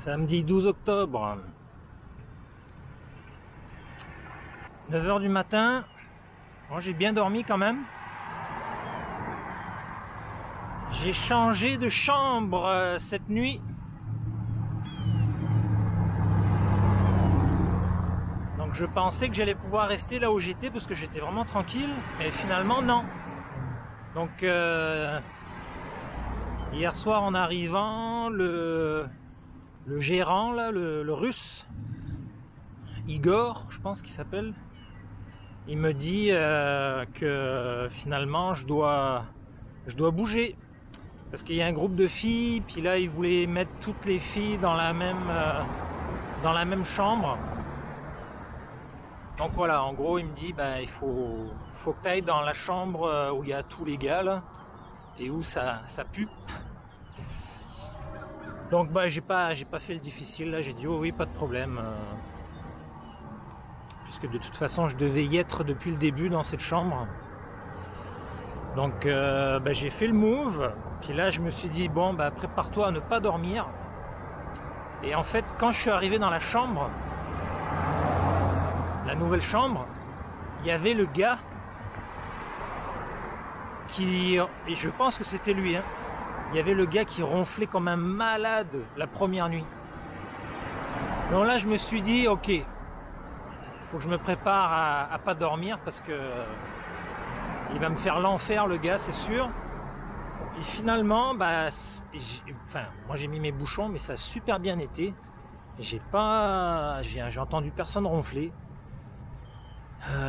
Samedi 12 octobre, 9 h du matin. Bon, j'ai bien dormi quand même. J'ai changé de chambre cette nuit. Donc je pensais que j'allais pouvoir rester là où j'étais parce que j'étais vraiment tranquille. Mais finalement non. Donc hier soir en arrivant, le gérant là, le russe, Igor, je pense qu'il s'appelle, il me dit que finalement je dois bouger parce qu'il y a un groupe de filles, puis là il voulait mettre toutes les filles dans la même chambre. Donc voilà, en gros il me dit il faut que tu ailles dans la chambre où il y a tous les gars là et où ça pue. Donc j'ai pas fait le difficile là, j'ai dit oh oui, pas de problème, puisque de toute façon je devais y être depuis le début dans cette chambre. Donc j'ai fait le move, puis là je me suis dit bon prépare-toi à ne pas dormir. Et en fait quand je suis arrivé dans la chambre, la nouvelle chambre, il y avait le gars qui, et je pense que c'était lui, hein, il y avait le gars qui ronflait comme un malade la première nuit. Donc là je me suis dit ok, il faut que je me prépare à pas dormir parce que il va me faire l'enfer le gars, c'est sûr. Et finalement moi j'ai mis mes bouchons, mais ça a super bien été. J'ai entendu personne ronfler.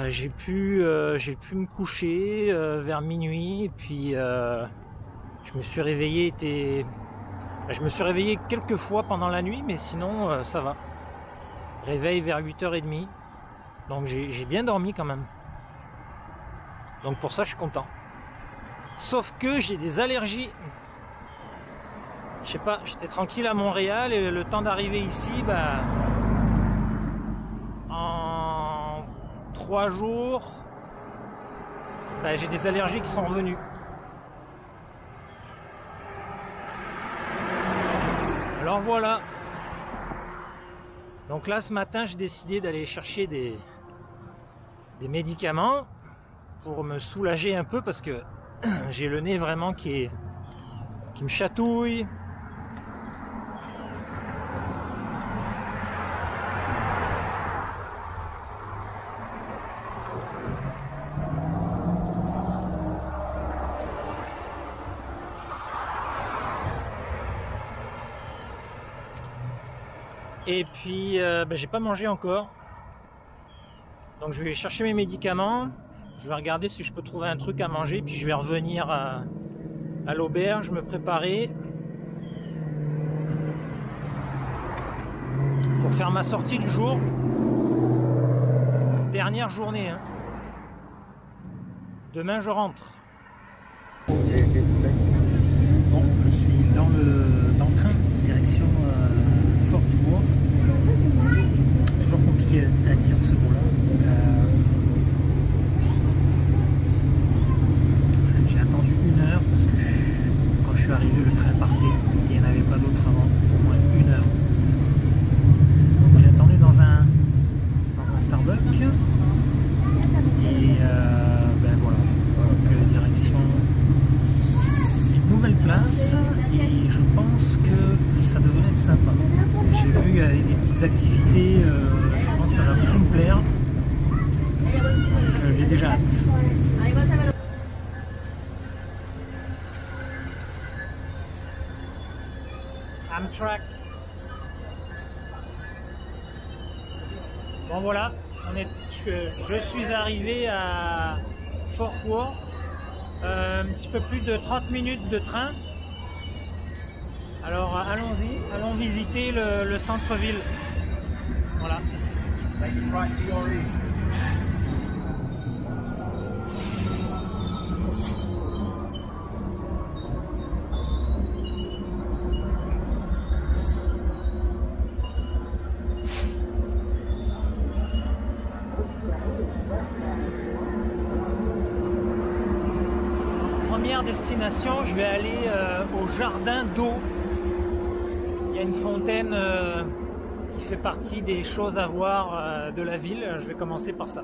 J'ai pu me coucher vers minuit, et puis je me suis réveillé quelques fois pendant la nuit, mais sinon ça va. Réveil vers 8h30, donc j'ai bien dormi quand même. Donc pour ça je suis content. Sauf que j'ai des allergies. Je sais pas, j'étais tranquille à Montréal et le temps d'arriver ici, en 3 jours, j'ai des allergies qui sont revenues. Alors voilà. Donc là ce matin j'ai décidé d'aller chercher des médicaments pour me soulager un peu parce que j'ai le nez vraiment qui me chatouille. Et puis j'ai pas mangé encore, donc je vais chercher mes médicaments, je vais regarder si je peux trouver un truc à manger, puis je vais revenir à l'auberge, me préparer pour faire ma sortie du jour. Dernière journée, hein. Demain je rentre. Bon, je suis dans le train, direction Fort Worth. Toujours compliqué à dire ce mot-là. J'ai attendu 1 heure parce que quand je suis arrivé, le train partait. Il n'y en avait pas d'autre avant, au moins 1 heure. J'ai attendu dans un Starbucks. Et voilà. Donc direction une nouvelle place. Et je pense que ça devrait être sympa. J'ai vu il y avait des petites activités, je pense que ça va beaucoup me plaire. J'ai déjà hâte. Amtrak. Bon voilà, je suis arrivé à Fort Worth, un petit peu plus de 30 minutes de train. Alors allons-y, allons visiter le centre-ville. Voilà. Première destination, je vais aller au jardin d'eau. Il y a une fontaine qui fait partie des choses à voir de la ville. Je vais commencer par ça.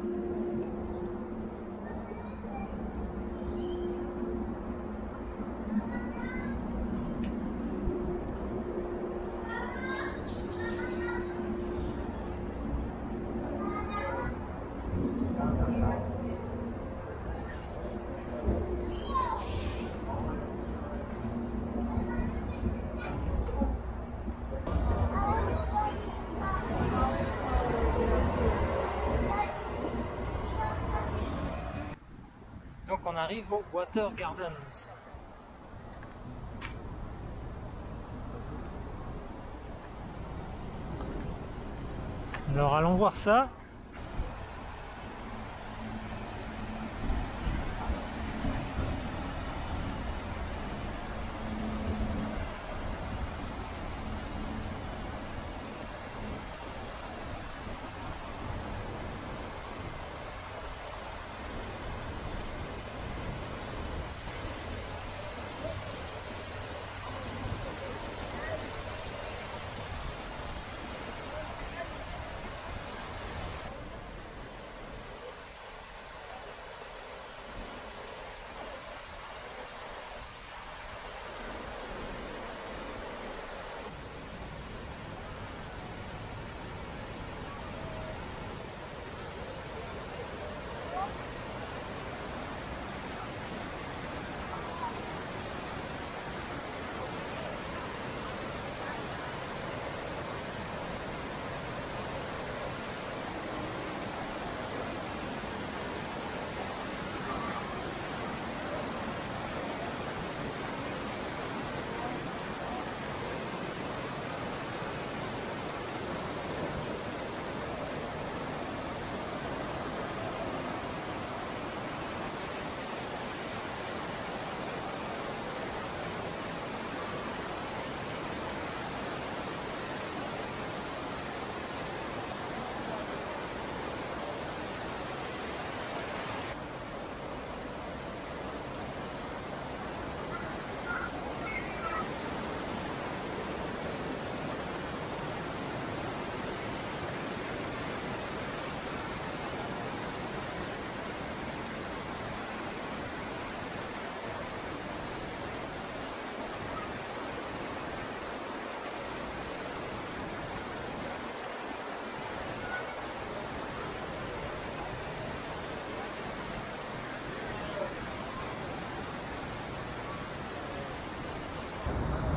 Donc on arrive au Water Gardens. Alors allons voir ça.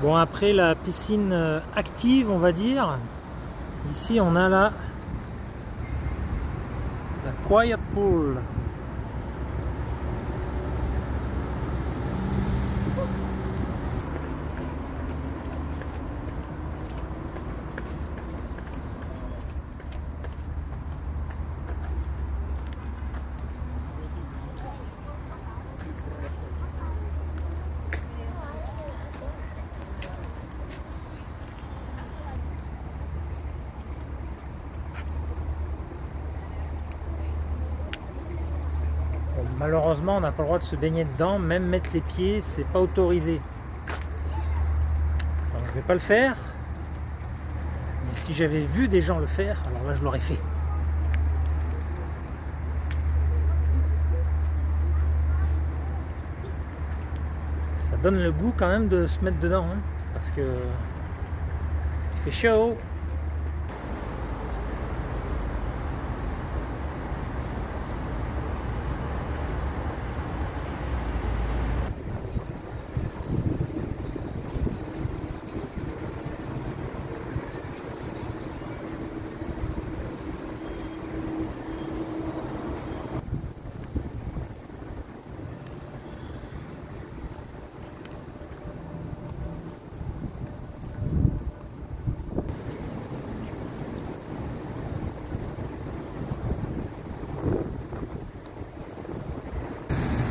Bon, après la piscine active, on va dire, ici on a la Quiet Pool. Malheureusement, on n'a pas le droit de se baigner dedans, même mettre les pieds, c'est pas autorisé. Alors, je vais pas le faire, mais si j'avais vu des gens le faire, alors là je l'aurais fait. Ça donne le goût quand même de se mettre dedans, hein, parce que il fait chaud.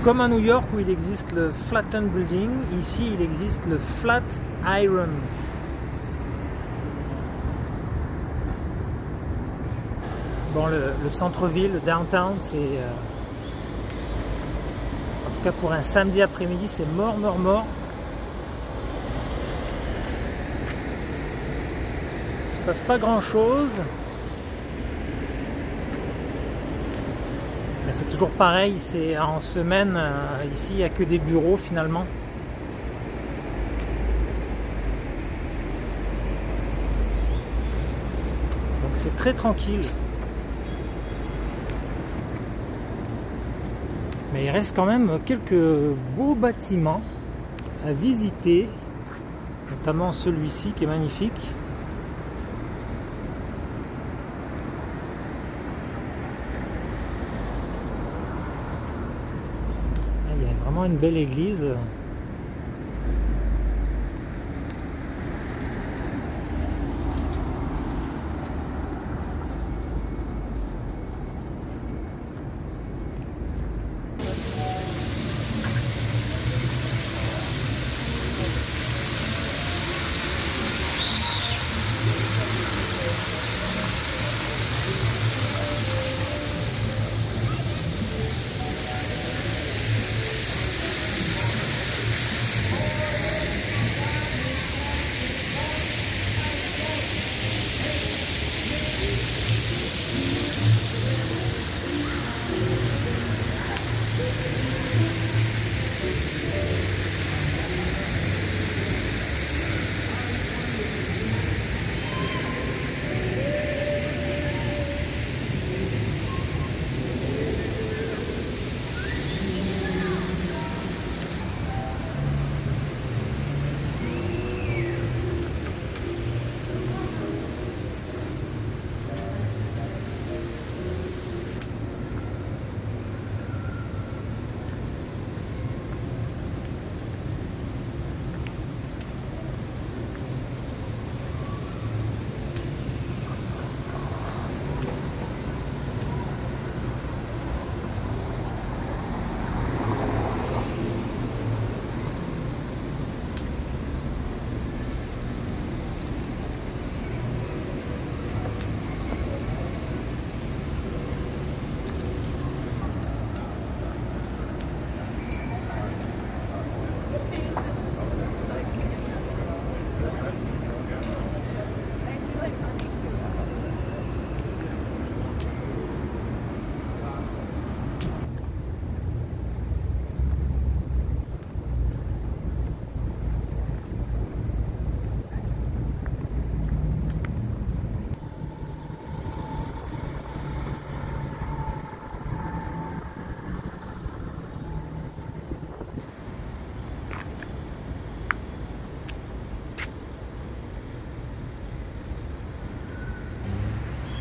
Comme à New York où il existe le Flatten Building, ici il existe le Flat Iron. Bon, le centre-ville, le downtown, c'est... en tout cas pour un samedi après-midi, c'est mort, mort, mort. se passe pas grand chose. Mais c'est toujours pareil, c'est en semaine, ici il n'y a que des bureaux finalement. Donc c'est très tranquille. Mais il reste quand même quelques beaux bâtiments à visiter, notamment celui-ci qui est magnifique. Il y a vraiment une belle église.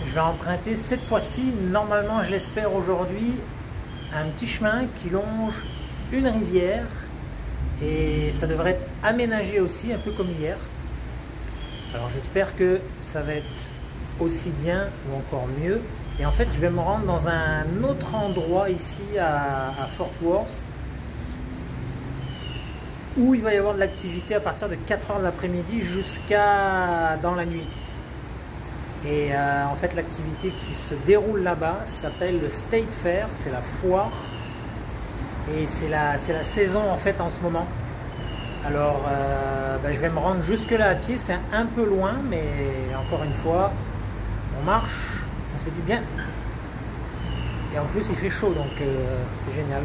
Je vais emprunter cette fois-ci, normalement je l'espère aujourd'hui, un petit chemin qui longe une rivière et ça devrait être aménagé aussi, un peu comme hier. Alors j'espère que ça va être aussi bien ou encore mieux. Et en fait je vais me rendre dans un autre endroit ici à Fort Worth où il va y avoir de l'activité à partir de 4 h de l'après-midi jusqu'à dans la nuit. Et en fait l'activité qui se déroule là-bas s'appelle le State Fair, c'est la foire et c'est la saison en fait en ce moment. Alors je vais me rendre jusque là à pied, c'est un peu loin mais encore une fois on marche, ça fait du bien et en plus il fait chaud donc c'est génial.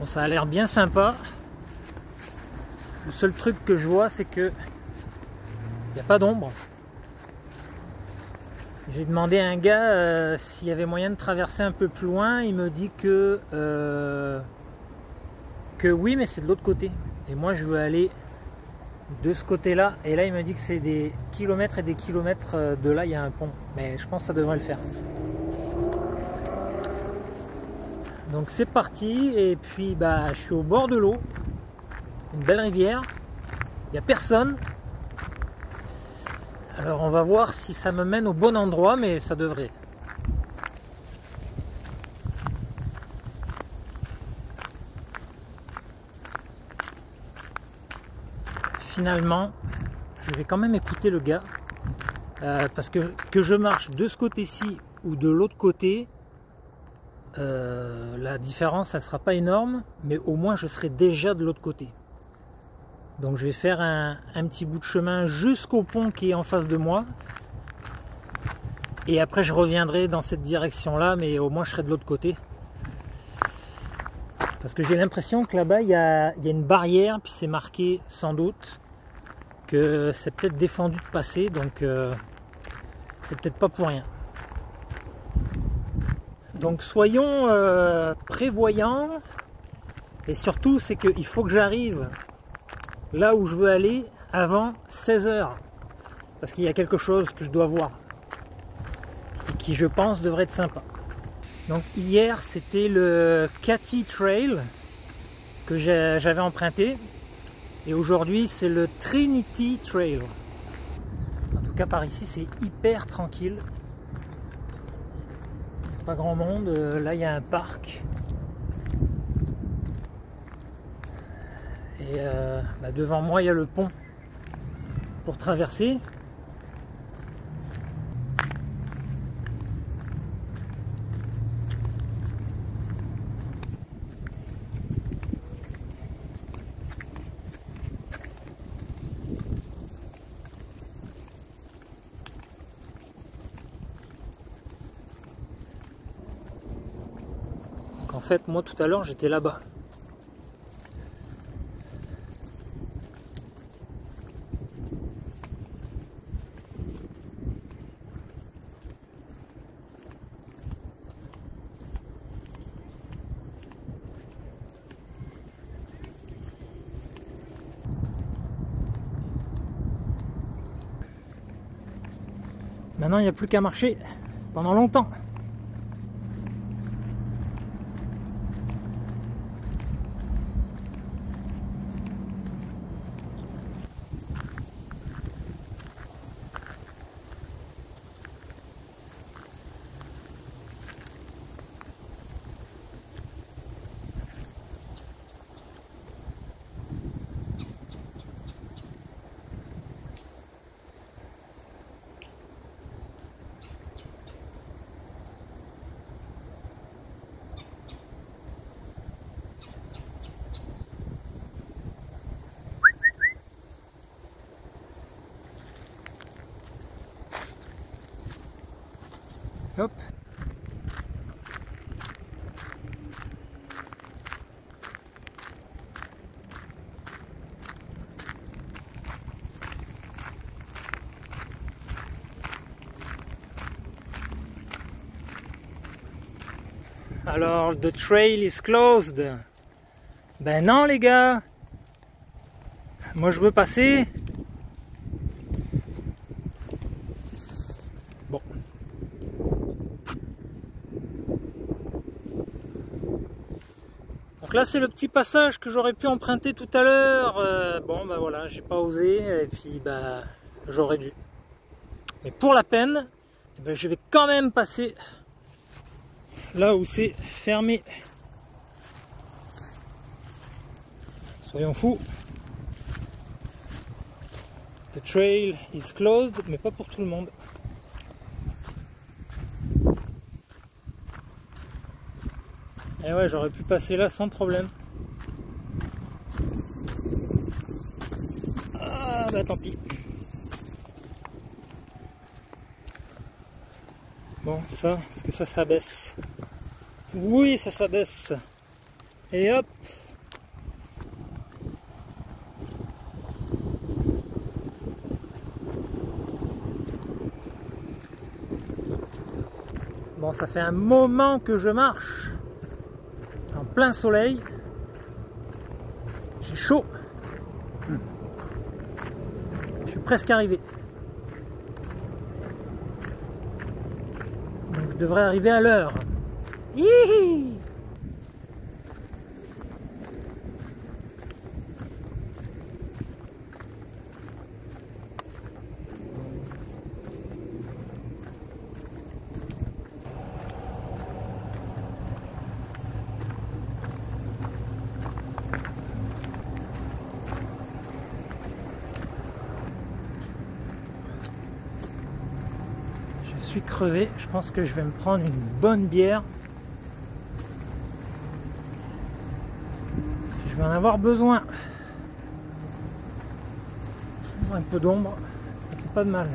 Bon, ça a l'air bien sympa. Le seul truc que je vois, c'est que il n'y a pas d'ombre. J'ai demandé à un gars s'il y avait moyen de traverser un peu plus loin. Il me dit que oui, mais c'est de l'autre côté. Et moi, je veux aller de ce côté-là. Et là, il me dit que c'est des kilomètres et des kilomètres de là, il y a un pont. Mais je pense que ça devrait le faire. Donc c'est parti. Et puis, bah, je suis au bord de l'eau. Une belle rivière. Il n'y a personne. Alors, on va voir si ça me mène au bon endroit, mais ça devrait. Finalement, je vais quand même écouter le gars, parce que je marche de ce côté-ci ou de l'autre côté, la différence, ça ne sera pas énorme, mais au moins je serai déjà de l'autre côté. Donc je vais faire un petit bout de chemin jusqu'au pont qui est en face de moi, et après je reviendrai dans cette direction-là, mais au moins je serai de l'autre côté. Parce que j'ai l'impression que là-bas, il y a une barrière, puis c'est marqué sans doute que c'est peut-être défendu de passer, donc c'est peut-être pas pour rien. Donc soyons prévoyants, et surtout c'est qu'il faut que j'arrive là où je veux aller avant 16 h, parce qu'il y a quelque chose que je dois voir, et qui je pense devrait être sympa. Donc hier c'était le Katy Trail que j'avais emprunté. Et aujourd'hui, c'est le Trinity Trail. En tout cas, par ici, c'est hyper tranquille. Pas grand monde. Là, il y a un parc. Et bah, devant moi, il y a le pont pour traverser. En fait, moi tout à l'heure j'étais là-bas. Maintenant, il n'y a plus qu'à marcher pendant longtemps. Hop. Alors, the trail is closed. Ben non les gars. Moi je veux passer. Bon. Donc là c'est le petit passage que j'aurais pu emprunter tout à l'heure. Bon ben voilà, j'ai pas osé et puis ben j'aurais dû. Mais pour la peine, ben, je vais quand même passer là où c'est fermé. Soyons fous. The trail is closed, mais pas pour tout le monde. Et ouais, j'aurais pu passer là sans problème. Ah bah tant pis. Bon, ça, est-ce que ça s'abaisse? Oui, ça s'abaisse. Et hop. Bon, ça fait un moment que je marche en plein soleil. J'ai chaud. presque arrivé. Donc je devrais arriver à l'heure. Hihi! Je suis crevé, je pense que je vais me prendre une bonne bière. Je vais en avoir besoin. Un peu d'ombre, ça fait pas de mal.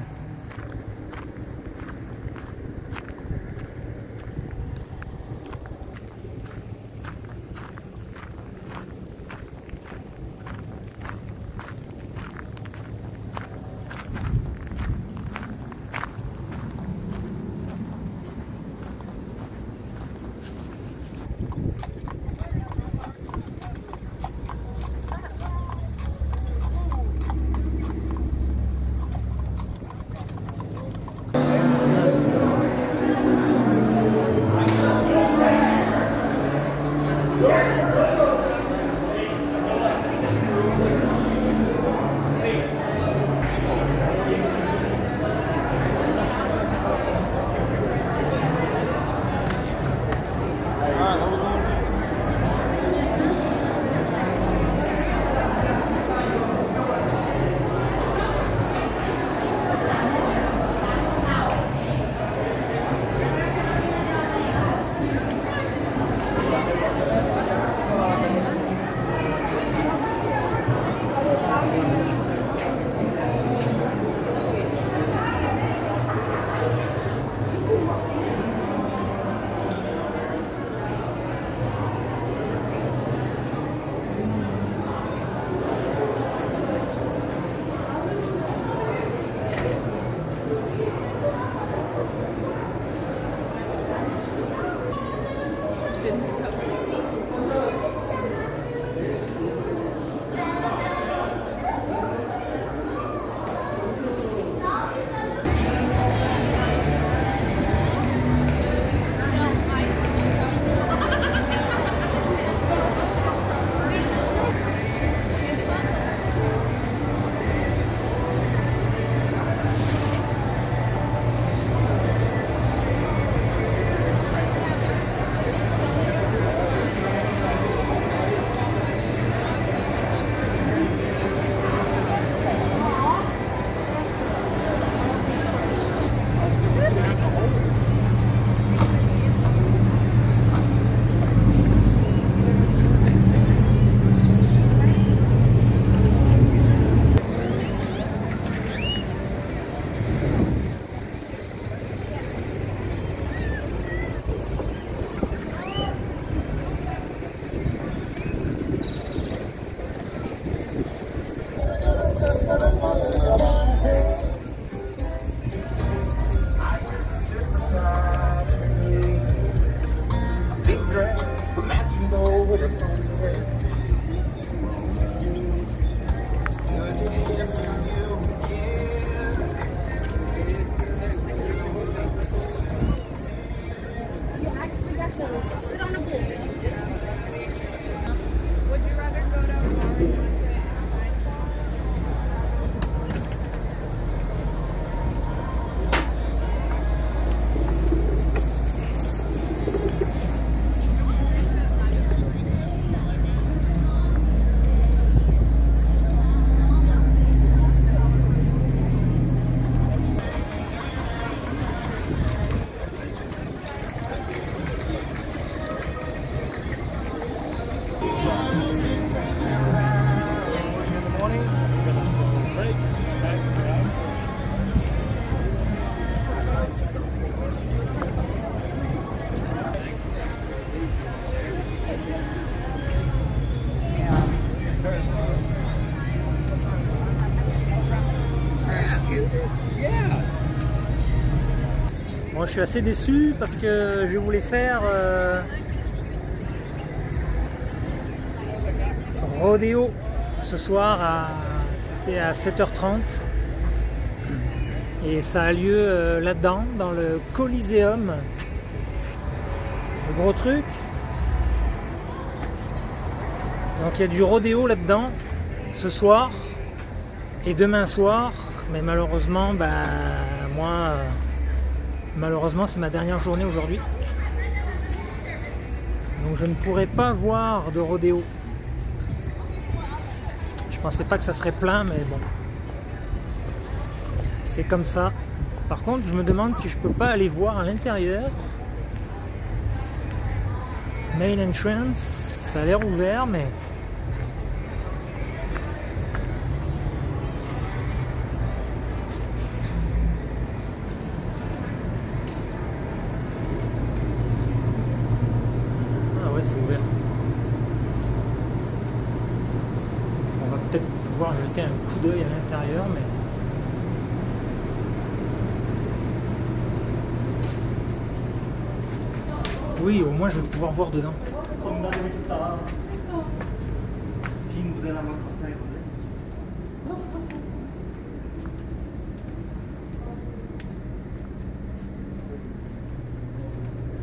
Moi je suis assez déçu parce que je voulais faire rodéo ce soir à 7h30 Et ça a lieu là-dedans, dans le Coliseum. Le gros truc. Donc il y a du rodéo là-dedans ce soir et demain soir. Mais malheureusement, moi, malheureusement c'est ma dernière journée aujourd'hui. Donc je ne pourrai pas voir de rodéo. Je pensais pas que ça serait plein, mais bon. C'est comme ça. Par contre, je me demande si je peux pas aller voir à l'intérieur. Main entrance, ça a l'air ouvert, mais... Ah ouais, c'est ouvert. On va peut-être pouvoir jeter un coup d'œil à l'intérieur, mais... Oui, au moins je vais pouvoir voir dedans.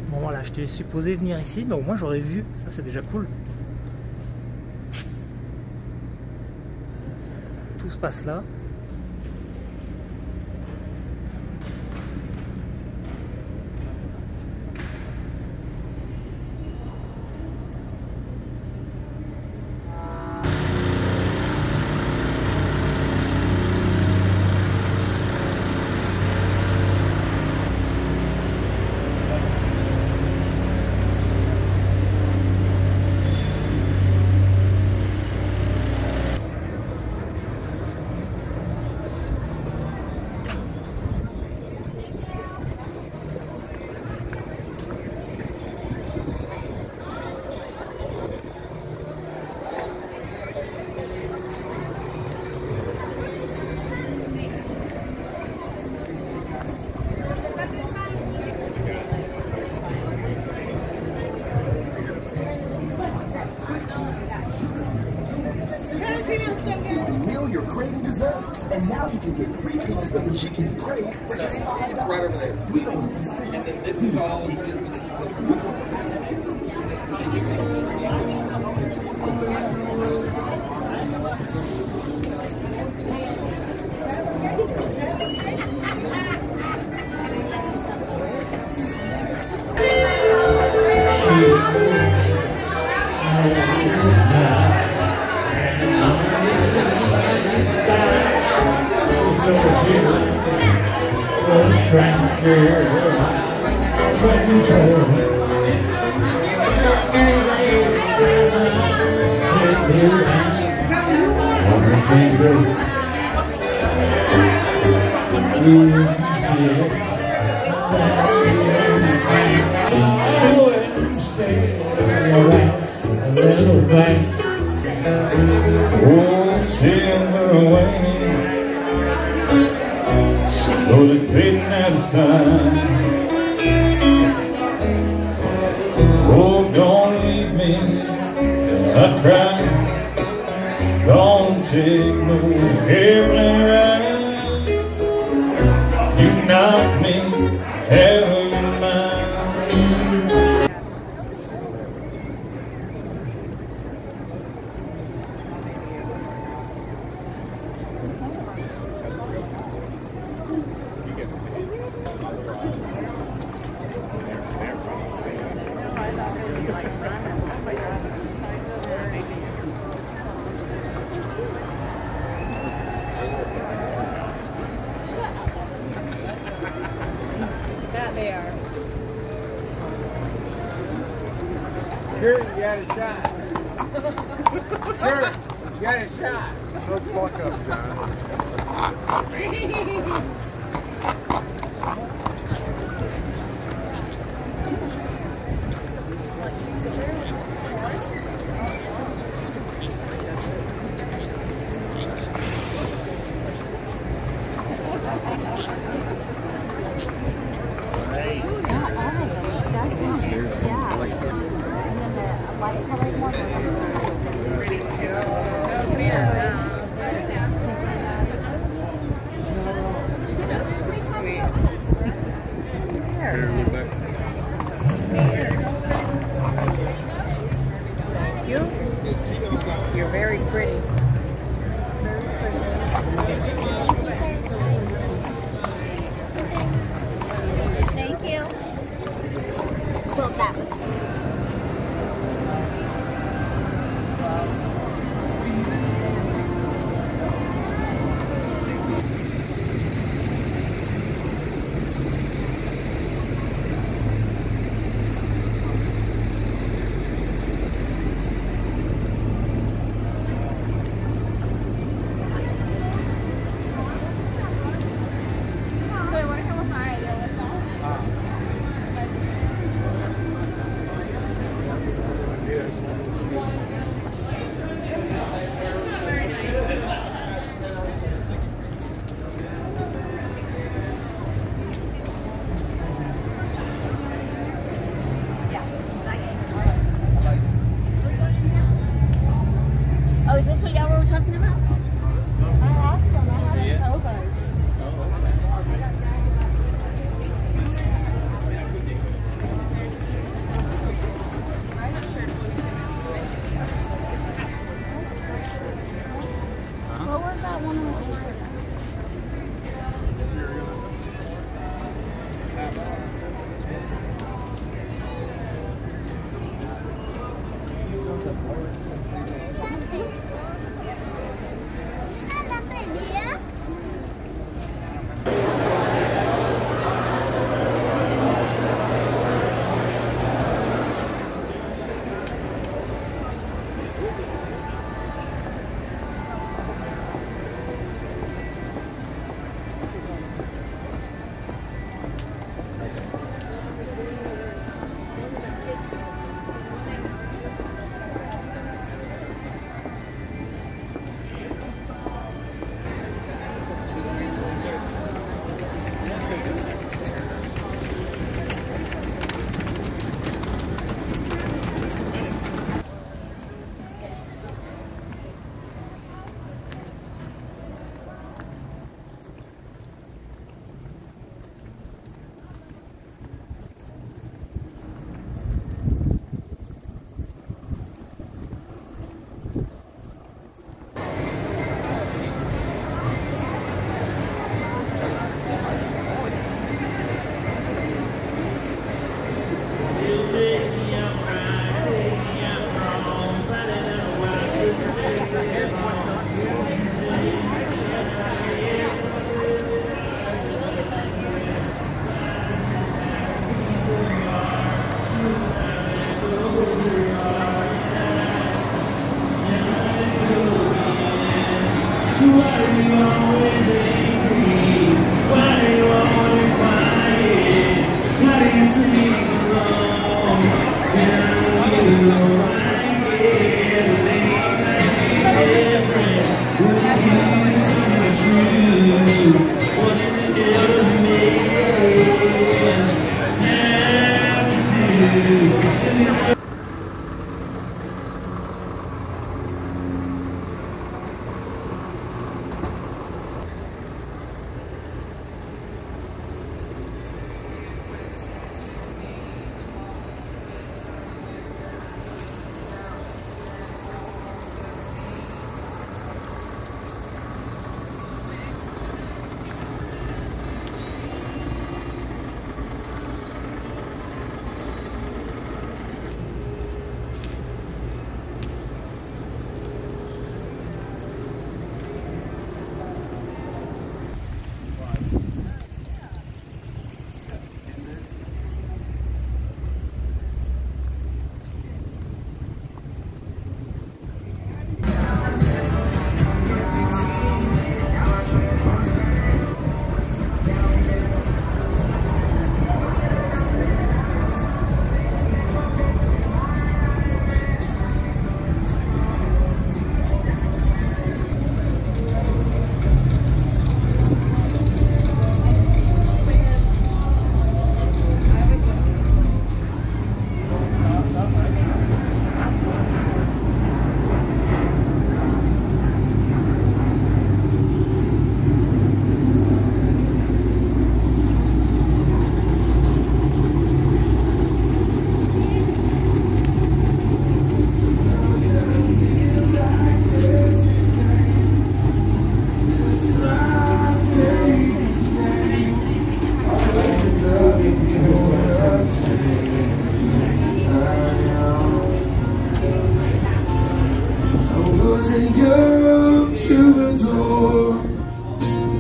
Bon voilà, je t'ai supposé venir ici, mais au moins j'aurais vu, ça c'est déjà cool. Tout se passe là. You're craving desserts, and now you can get 3 pieces of the chicken you crave for just $5. It's right over there. We don't even see it. And then this is all. Slowly fading out of sight. Oh, don't leave me, I cry. Don't take no heavenly ride. You knock me out of your mind. That they are. Kurt, you got a shot. Kurt, you got a shot. No fuck up, John.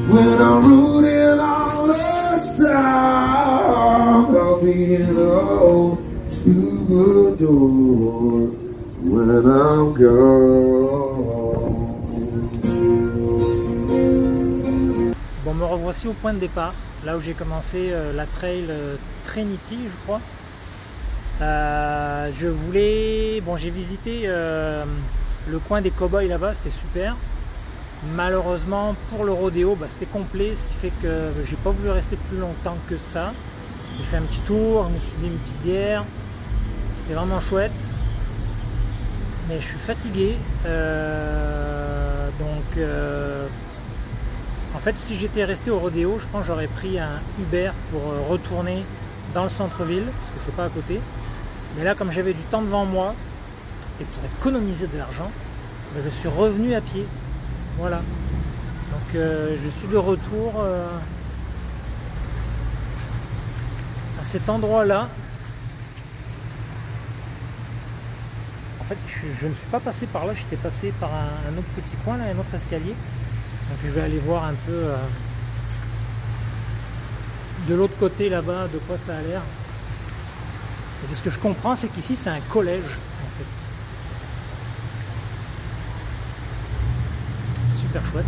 When I'm rooting on the sound, I'll be in the old troubadour when I'm gone. Bon, me revoici au point de départ, là où j'ai commencé la trail Trinity, je crois. Je voulais... Bon, j'ai visité le coin des cow-boys là-bas, c'était super. Malheureusement, pour le rodéo, c'était complet, ce qui fait que j'ai pas voulu rester plus longtemps que ça. J'ai fait un petit tour, je me suis dit une petite bière. C'était vraiment chouette. Mais je suis fatigué. En fait, si j'étais resté au rodéo, je pense que j'aurais pris un Uber pour retourner dans le centre-ville, parce que c'est pas à côté. Mais là, comme j'avais du temps devant moi, et pour économiser de l'argent, je suis revenu à pied. Voilà. Donc je suis de retour à cet endroit-là. En fait, je ne suis pas passé par là, j'étais passé par un autre petit coin, là, un autre escalier. Donc je vais aller voir un peu de l'autre côté là-bas de quoi ça a l'air. Et ce que je comprends, c'est qu'ici c'est un collège en fait. Super chouette.